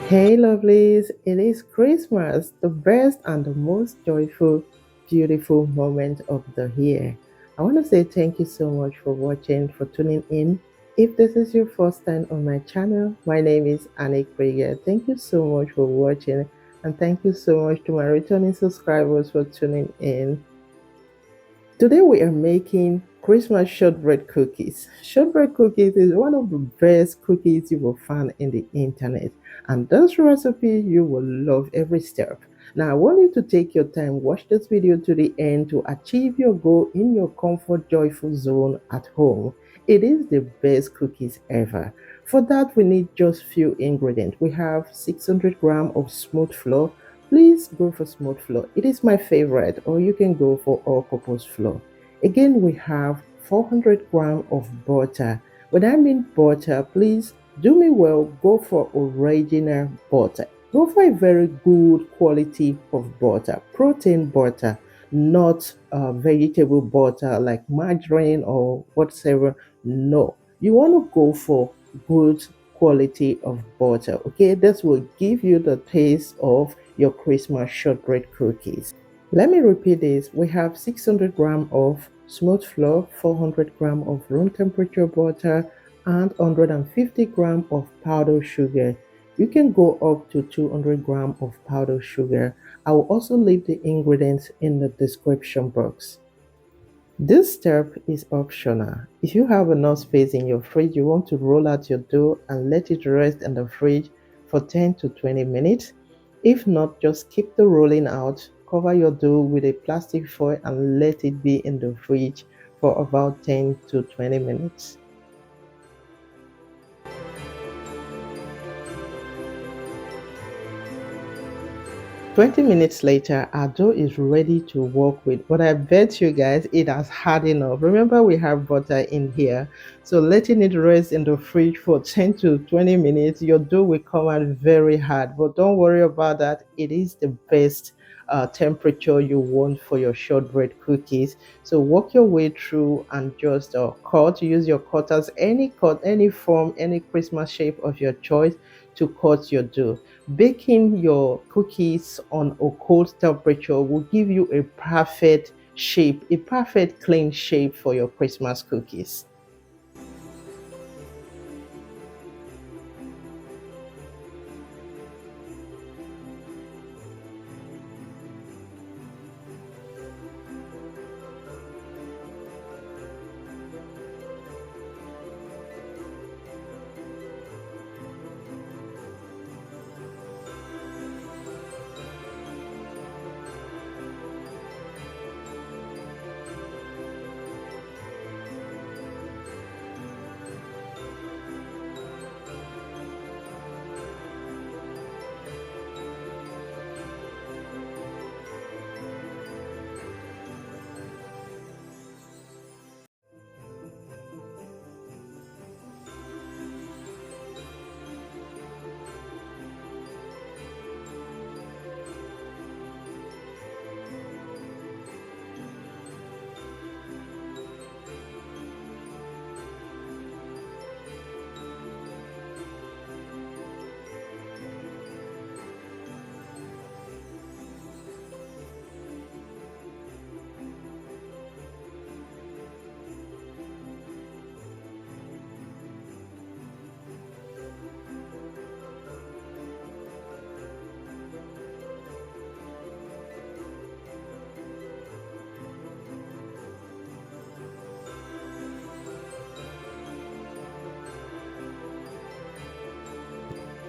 Hey lovelies, it is Christmas, the best and the most joyful, beautiful moment of the year. I want to say thank you so much for watching, for tuning in. If this is your first time on my channel, my name is Annie Krieger. Thank you so much for watching, and thank you so much to my returning subscribers for tuning in. Today we are making Christmas shortbread cookies. Shortbread cookies is one of the best cookies you will find in the internet, and this recipe you will love every step. Now I want you to take your time, watch this video to the end to achieve your goal in your comfort joyful zone at home. It is the best cookies ever. For that we need just few ingredients. We have 600 grams of smooth flour. Please go for smooth flour. It is my favorite, or you can go for all-purpose flour. Again, we have 400 grams of butter. When I mean butter, please do me well, go for original butter. Go for a very good quality of butter, protein butter, not vegetable butter like margarine or whatever. No, you want to go for good quality of butter. Okay, this will give you the taste of your Christmas shortbread cookies. Let me repeat this. We have 600 grams of smooth flour, 400 grams of room temperature butter, and 150 grams of powdered sugar. You can go up to 200 grams of powdered sugar. I will also leave the ingredients in the description box. This step is optional. If you have enough space in your fridge, you want to roll out your dough and let it rest in the fridge for 10 to 20 minutes. If not, just keep the rolling out, cover your dough with a plastic foil and let it be in the fridge for about 10 to 20 minutes. 20 minutes later, our dough is ready to work with, but I bet you guys it has hard enough. Remember, we have butter in here, so letting it rest in the fridge for 10 to 20 minutes, your dough will come out very hard. But don't worry about that, it is the best temperature you want for your shortbread cookies. So work your way through and just use your cutters, any cut, any form, any Christmas shape of your choice to cut your dough. Baking your cookies on a cold temperature will give you a perfect shape, a perfect clean shape for your Christmas cookies.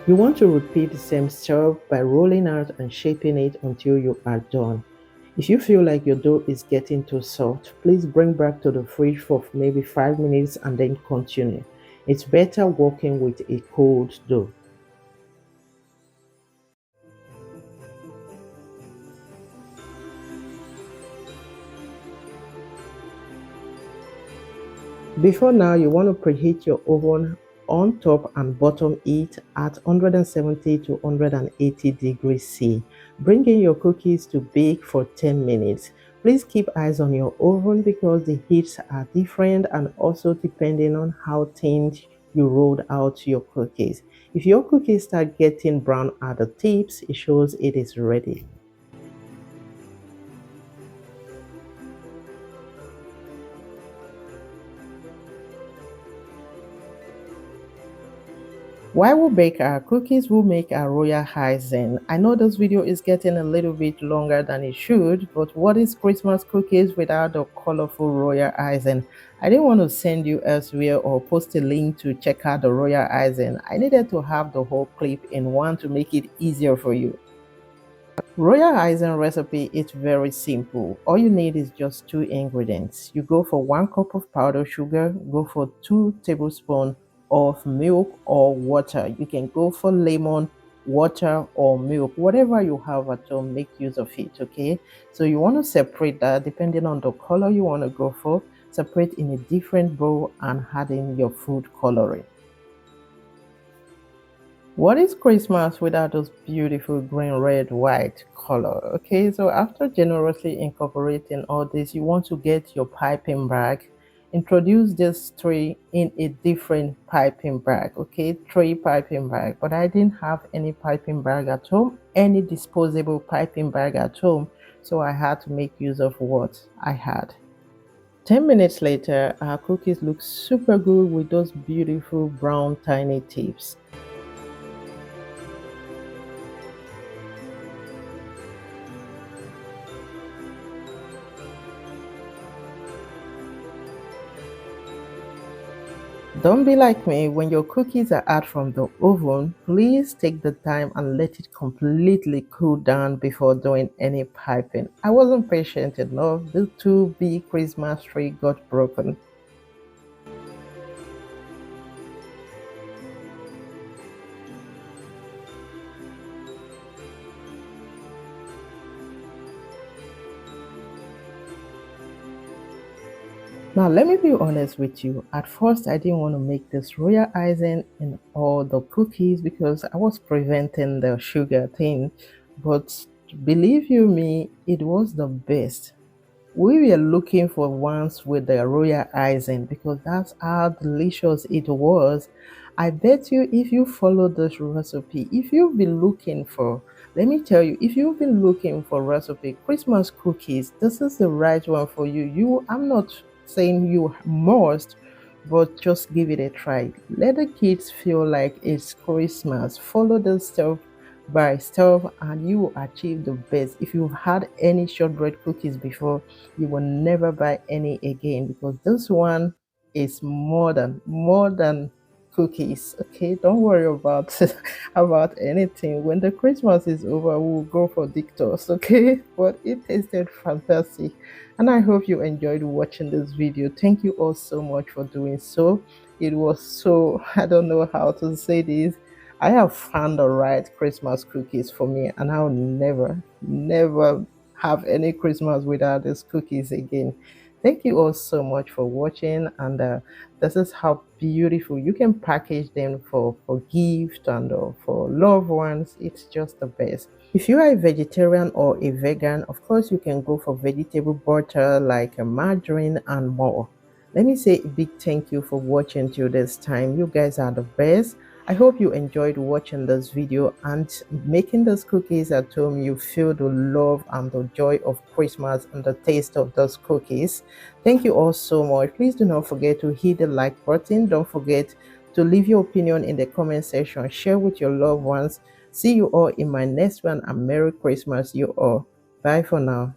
You want to repeat the same step by rolling out and shaping it until you are done. If you feel like your dough is getting too soft, please bring back to the fridge for maybe 5 minutes and then continue. It's better working with a cold dough. Before now, you want to preheat your oven on top and bottom it at 170 to 180 degrees C. Bring in your cookies to bake for 10 minutes. Please keep eyes on your oven because the heats are different and also depending on how thin you rolled out your cookies. If your cookies start getting brown at the tips, it shows it is ready. While we bake our cookies, we'll make our royal icing. I know this video is getting a little bit longer than it should, but what is Christmas cookies without the colorful royal icing? I didn't want to send you elsewhere or post a link to check out the royal icing. I needed to have the whole clip in one to make it easier for you. Royal icing recipe is very simple. All you need is just two ingredients. You go for 1 cup of powdered sugar, go for 2 tablespoons of milk or water. You can go for lemon, water or milk, whatever you have at home, make use of it, okay? So you want to separate that depending on the color you want to go for. Separate in a different bowl and add in your food coloring. What is Christmas without those beautiful green, red, white color? Okay, so after generously incorporating all this, you want to get your piping bag. Introduce this three in a different piping bag. Okay, three piping bag. But I didn't have any piping bag at home, any disposable piping bag at home. So I had to make use of what I had. 10 minutes later, our cookies look super good with those beautiful brown tiny tips. Don't be like me. When your cookies are out from the oven, please take the time and let it completely cool down before doing any piping. I wasn't patient enough. The two big Christmas tree got broken. Now, let me be honest with you. At first, I didn't want to make this royal icing in all the cookies because I was preventing the sugar thing. But believe you me, it was the best. We were looking for ones with the royal icing because that's how delicious it was. I bet you if you follow this recipe, if you've been looking for, let me tell you, if you've been looking for recipe Christmas cookies, this is the right one for you. I'm not saying you must, but just give it a try. Let the kids feel like it's Christmas. Follow the step by step and you will achieve the best. If you've had any shortbread cookies before, you will never buy any again because this one is more than cookies. Okay, don't worry about about anything. When the Christmas is over, we'll go for dictos. Okay, but it tasted fantastic and I hope you enjoyed watching this video. Thank you all so much for doing so. It was so, I don't know how to say this, I have found the right Christmas cookies for me, and I'll never have any Christmas without these cookies again. Thank you all so much for watching, and this is how beautiful you can package them for gift and for loved ones. It's just the best. If you are a vegetarian or a vegan, of course you can go for vegetable butter like a margarine and more. Let me say a big thank you for watching till this time. You guys are the best. I hope you enjoyed watching this video and making those cookies at home. You feel the love and the joy of Christmas and the taste of those cookies. Thank you all so much. Please do not forget to hit the like button. Don't forget to leave your opinion in the comment section. Share with your loved ones. See you all in my next one, and Merry Christmas you all. Bye for now.